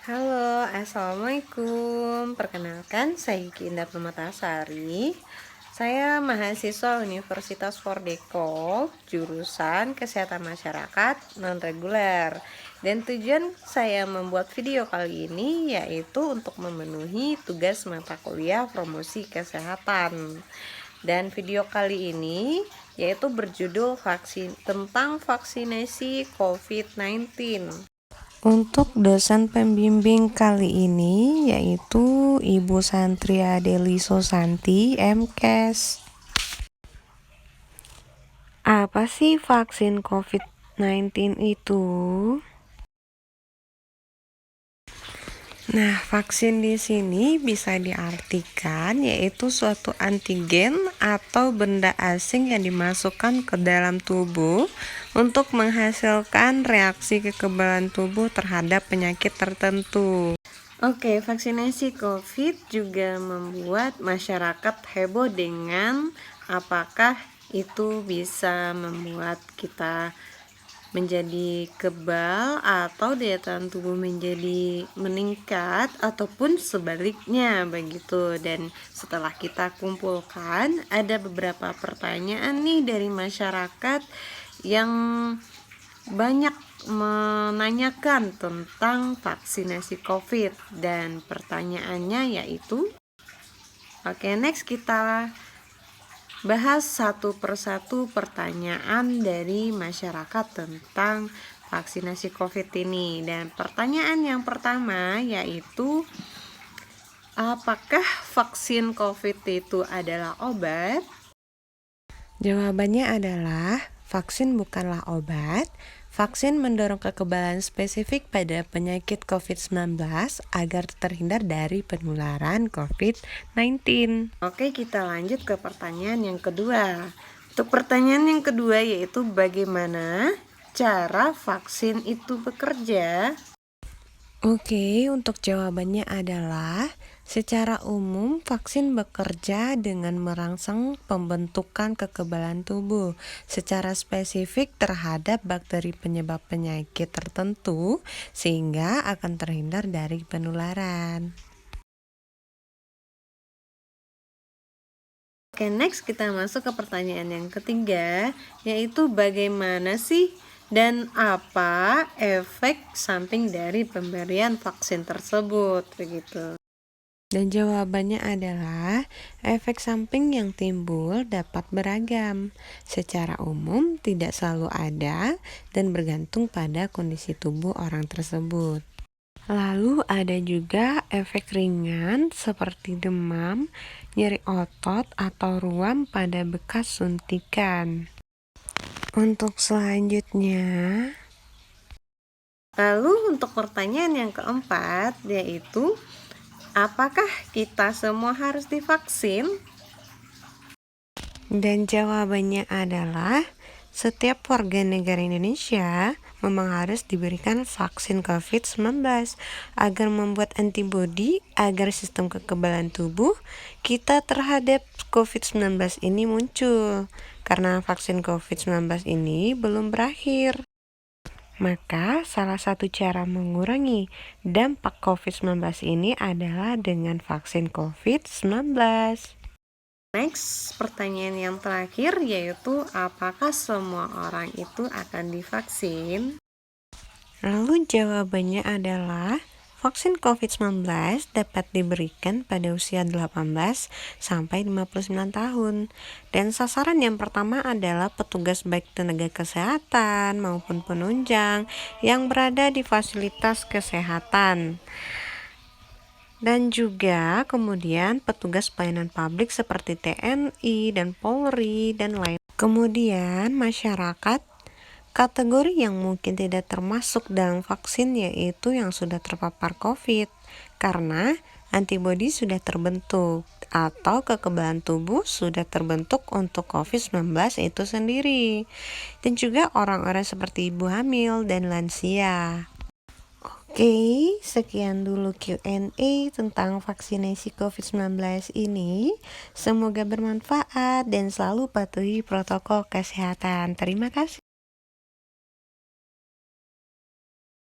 Halo, assalamualaikum. Perkenalkan, saya Yuki Indah Permatasari. Saya mahasiswa Universitas Fordeko, jurusan Kesehatan Masyarakat non-reguler. Dan tujuan saya membuat video kali ini yaitu untuk memenuhi tugas mata kuliah promosi kesehatan. Dan video kali ini yaitu berjudul tentang vaksinasi COVID-19. Untuk dosen pembimbing kali ini yaitu Ibu Santria Deli Susanti, MKes. Apa sih vaksin COVID-19 itu? Nah, vaksin di sini bisa diartikan yaitu suatu antigen atau benda asing yang dimasukkan ke dalam tubuh untuk menghasilkan reaksi kekebalan tubuh terhadap penyakit tertentu. Oke, vaksinasi COVID juga membuat masyarakat heboh dengan apakah itu bisa membuat kita menjadi kebal atau daya tahan tubuh menjadi meningkat ataupun sebaliknya begitu. Dan setelah kita kumpulkan ada beberapa pertanyaan nih dari masyarakat yang banyak menanyakan tentang vaksinasi COVID dan pertanyaannya yaitu next kita bahas satu persatu pertanyaan dari masyarakat tentang vaksinasi COVID ini. Dan pertanyaan yang pertama yaitu apakah vaksin COVID itu adalah obat? Jawabannya adalah vaksin bukanlah obat. Vaksin mendorong kekebalan spesifik pada penyakit COVID-19 agar terhindar dari penularan COVID-19. Oke, kita lanjut ke pertanyaan yang kedua. Untuk pertanyaan yang kedua yaitu bagaimana cara vaksin itu bekerja? Oke, untuk jawabannya adalah secara umum vaksin bekerja dengan merangsang pembentukan kekebalan tubuh secara spesifik terhadap bakteri penyebab penyakit tertentu sehingga akan terhindar dari penularan. Oke, next kita masuk ke pertanyaan yang ketiga, yaitu bagaimana sih dan apa efek samping dari pemberian vaksin tersebut begitu. Dan jawabannya adalah efek samping yang timbul dapat beragam. Secara umum tidak selalu ada dan bergantung pada kondisi tubuh orang tersebut. Lalu ada juga efek ringan seperti demam, nyeri otot atau ruam pada bekas suntikan. Untuk selanjutnya, lalu untuk pertanyaan yang keempat yaitu apakah kita semua harus divaksin? Dan jawabannya adalah setiap warga negara Indonesia memang harus diberikan vaksin COVID-19 agar membuat antibodi agar sistem kekebalan tubuh kita terhadap COVID-19 ini muncul. Karena vaksin COVID-19 ini belum berakhir. Maka salah satu cara mengurangi dampak COVID-19 ini adalah dengan vaksin COVID-19. Next, pertanyaan yang terakhir yaitu apakah semua orang itu akan divaksin? Lalu jawabannya adalah vaksin COVID-19 dapat diberikan pada usia 18 sampai 59 tahun. Dan sasaran yang pertama adalah petugas baik tenaga kesehatan maupun penunjang yang berada di fasilitas kesehatan. Dan juga kemudian petugas pelayanan publik seperti TNI dan Polri dan lain. Kemudian masyarakat kategori yang mungkin tidak termasuk dalam vaksin yaitu yang sudah terpapar COVID karena antibodi sudah terbentuk atau kekebalan tubuh sudah terbentuk untuk COVID-19 itu sendiri. Dan juga orang-orang seperti ibu hamil dan lansia. Oke, sekian dulu Q&A tentang vaksinasi COVID-19 ini. Semoga bermanfaat dan selalu patuhi protokol kesehatan. Terima kasih.